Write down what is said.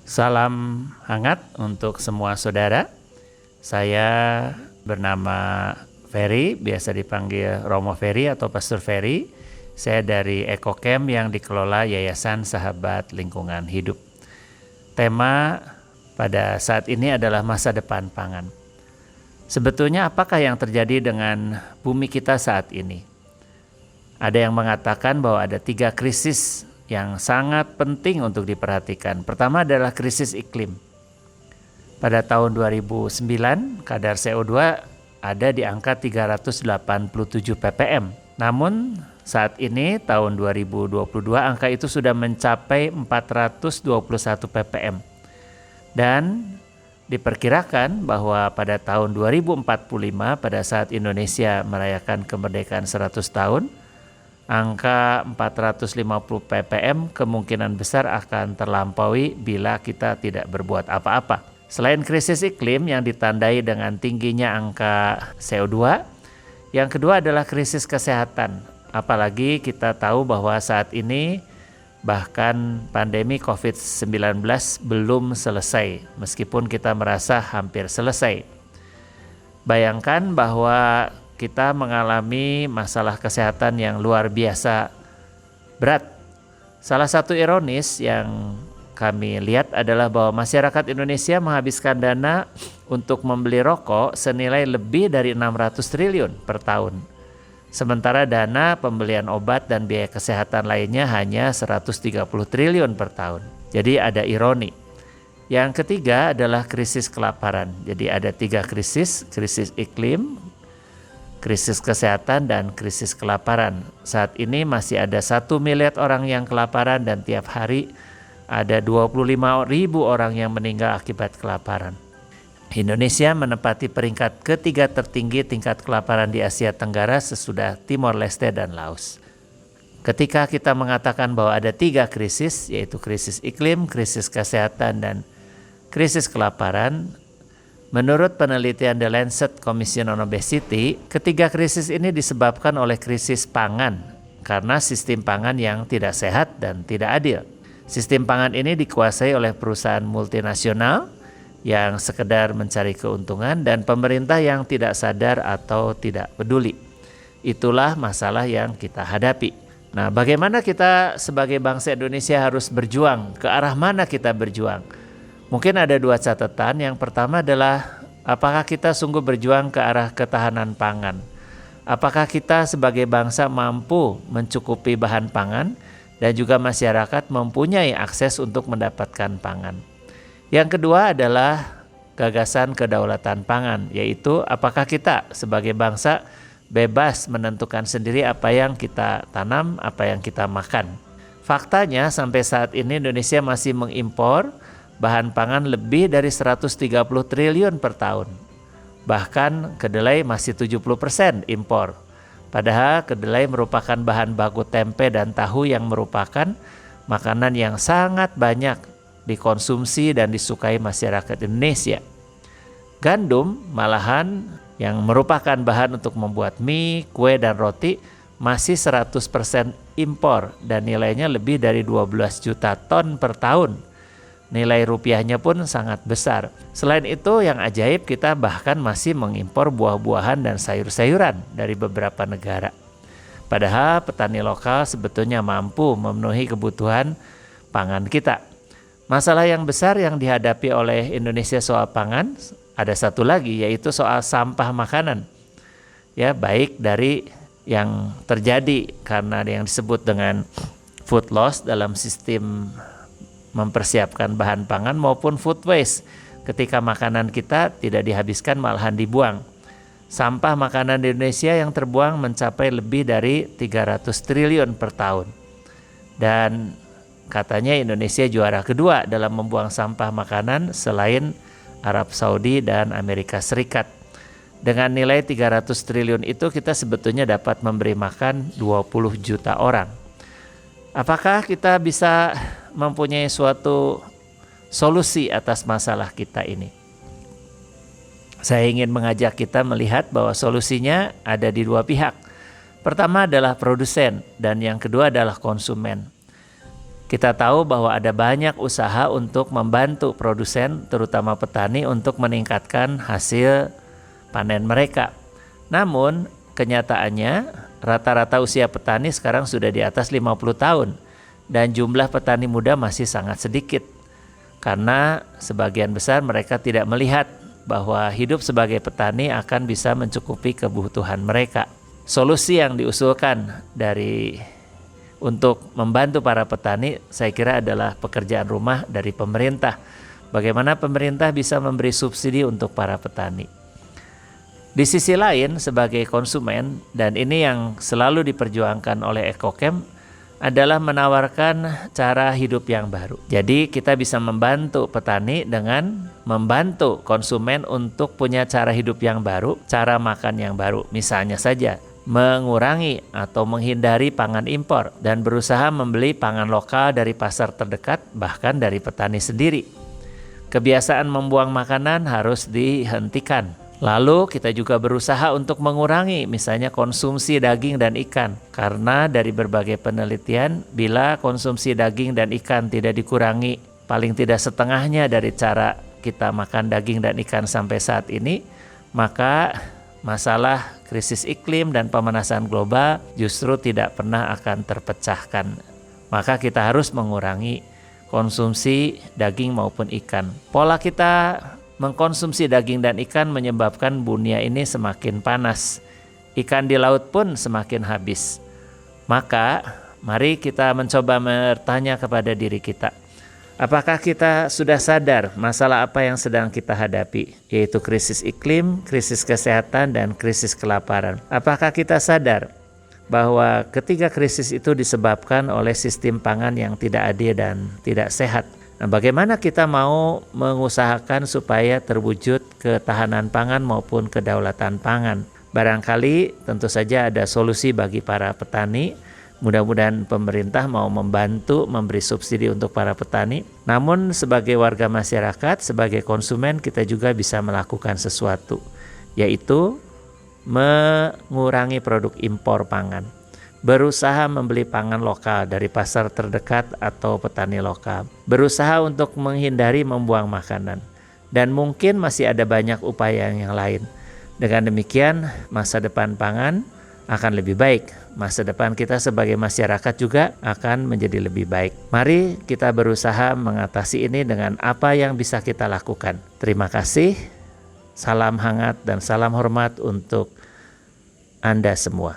Salam hangat untuk semua saudara. Saya bernama Ferry, biasa dipanggil Romo Ferry atau Pastor Ferry. Saya dari EcoCamp yang dikelola Yayasan Sahabat Lingkungan Hidup. Tema pada saat ini adalah masa depan pangan. Sebetulnya apakah yang terjadi dengan bumi kita saat ini? Ada yang mengatakan bahwa ada 3 krisis yang sangat penting untuk diperhatikan. Pertama adalah krisis iklim. Pada tahun 2009, kadar CO2 ada di angka 387 ppm. Namun saat ini tahun 2022 angka itu sudah mencapai 421 ppm. Dan diperkirakan bahwa pada tahun 2045 pada saat Indonesia merayakan kemerdekaan 100 tahun, angka 450 ppm kemungkinan besar akan terlampaui bila kita tidak berbuat apa-apa. Selain krisis iklim yang ditandai dengan tingginya angka CO2, yang kedua adalah krisis kesehatan. Apalagi kita tahu bahwa saat ini bahkan pandemi COVID-19 belum selesai, meskipun kita merasa hampir selesai. Bayangkan bahwa kita mengalami masalah kesehatan yang luar biasa berat. Salah satu ironis yang kami lihat adalah bahwa masyarakat Indonesia menghabiskan dana untuk membeli rokok senilai lebih dari 600 triliun per tahun. Sementara dana pembelian obat dan biaya kesehatan lainnya hanya 130 triliun per tahun. Jadi ada ironi. Yang ketiga adalah krisis kelaparan. Jadi ada 3 krisis iklim, krisis kesehatan, dan krisis kelaparan. Saat ini masih ada 1 miliar orang yang kelaparan dan tiap hari ada 25.000 orang yang meninggal akibat kelaparan. Indonesia menempati peringkat ketiga tertinggi tingkat kelaparan di Asia Tenggara sesudah Timor Leste dan Laos. Ketika kita mengatakan bahwa ada 3 krisis, yaitu krisis iklim, krisis kesehatan, dan krisis kelaparan, menurut penelitian The Lancet Commission on Obesity, ketiga krisis ini disebabkan oleh krisis pangan karena sistem pangan yang tidak sehat dan tidak adil. Sistem pangan ini dikuasai oleh perusahaan multinasional yang sekedar mencari keuntungan dan pemerintah yang tidak sadar atau tidak peduli. Itulah masalah yang kita hadapi. Nah, bagaimana kita sebagai bangsa Indonesia harus berjuang? Ke arah mana kita berjuang? Mungkin ada 2 catatan. Yang pertama adalah apakah kita sungguh berjuang ke arah ketahanan pangan? Apakah kita sebagai bangsa mampu mencukupi bahan pangan dan juga masyarakat mempunyai akses untuk mendapatkan pangan? Yang kedua adalah gagasan kedaulatan pangan, yaitu apakah kita sebagai bangsa bebas menentukan sendiri apa yang kita tanam, apa yang kita makan. Faktanya sampai saat ini Indonesia masih mengimpor bahan pangan lebih dari 130 triliun per tahun. Bahkan kedelai masih 70% impor. Padahal kedelai merupakan bahan baku tempe dan tahu yang merupakan makanan yang sangat banyak dikonsumsi dan disukai masyarakat Indonesia. Gandum malahan yang merupakan bahan untuk membuat mie, kue, dan roti masih 100% impor dan nilainya lebih dari 12 juta ton per tahun. Nilai rupiahnya pun sangat besar. Selain itu yang ajaib, kita bahkan masih mengimpor buah-buahan dan sayur-sayuran dari beberapa negara. Padahal petani lokal sebetulnya mampu memenuhi kebutuhan pangan kita. Masalah yang besar yang dihadapi oleh Indonesia soal pangan ada satu lagi, yaitu soal sampah makanan. Ya, baik dari yang terjadi karena yang disebut dengan food loss dalam sistem mempersiapkan bahan pangan maupun food waste ketika makanan kita tidak dihabiskan malahan dibuang. Sampah makanan di Indonesia yang terbuang mencapai lebih dari 300 triliun per tahun. Dan katanya Indonesia juara kedua dalam membuang sampah makanan selain Arab Saudi dan Amerika Serikat. Dengan nilai 300 triliun itu kita sebetulnya dapat memberi makan 20 juta orang. Apakah kita bisa mempunyai suatu solusi atas masalah kita ini? Saya ingin mengajak kita melihat bahwa solusinya ada di 2 pihak. Pertama adalah produsen dan yang kedua adalah konsumen. Kita tahu bahwa ada banyak usaha untuk membantu produsen, terutama petani, untuk meningkatkan hasil panen mereka. Namun, kenyataannya rata-rata usia petani sekarang sudah di atas 50 tahun dan jumlah petani muda masih sangat sedikit. Karena sebagian besar mereka tidak melihat bahwa hidup sebagai petani akan bisa mencukupi kebutuhan mereka. Solusi yang diusulkan untuk membantu para petani, saya kira adalah pekerjaan rumah dari pemerintah. Bagaimana pemerintah bisa memberi subsidi untuk para petani. Di sisi lain, sebagai konsumen, dan ini yang selalu diperjuangkan oleh Ekokem, adalah menawarkan cara hidup yang baru. Jadi kita bisa membantu petani dengan membantu konsumen untuk punya cara hidup yang baru, cara makan yang baru. Misalnya saja, mengurangi atau menghindari pangan impor dan berusaha membeli pangan lokal dari pasar terdekat, bahkan dari petani sendiri. Kebiasaan membuang makanan harus dihentikan. Lalu kita juga berusaha untuk mengurangi misalnya konsumsi daging dan ikan. Karena dari berbagai penelitian, bila konsumsi daging dan ikan tidak dikurangi paling tidak setengahnya dari cara kita makan daging dan ikan sampai saat ini, maka masalah krisis iklim dan pemanasan global justru tidak pernah akan terpecahkan. Maka kita harus mengurangi konsumsi daging maupun ikan. Pola kita mengkonsumsi daging dan ikan menyebabkan dunia ini semakin panas. Ikan di laut pun semakin habis. Maka mari kita mencoba bertanya kepada diri kita, apakah kita sudah sadar masalah apa yang sedang kita hadapi, yaitu krisis iklim, krisis kesehatan, dan krisis kelaparan? Apakah kita sadar bahwa ketiga krisis itu disebabkan oleh sistem pangan yang tidak adil dan tidak sehat? Nah, bagaimana kita mau mengusahakan supaya terwujud ketahanan pangan maupun kedaulatan pangan? Barangkali tentu saja ada solusi bagi para petani. Mudah-mudahan pemerintah mau membantu memberi subsidi untuk para petani. Namun sebagai warga masyarakat, sebagai konsumen, kita juga bisa melakukan sesuatu, yaitu mengurangi produk impor pangan. Berusaha membeli pangan lokal dari pasar terdekat atau petani lokal. Berusaha untuk menghindari membuang makanan. Dan mungkin masih ada banyak upaya yang lain. Dengan demikian, masa depan pangan akan lebih baik. Masa depan kita sebagai masyarakat juga akan menjadi lebih baik. Mari kita berusaha mengatasi ini dengan apa yang bisa kita lakukan. Terima kasih. Salam hangat dan salam hormat untuk Anda semua.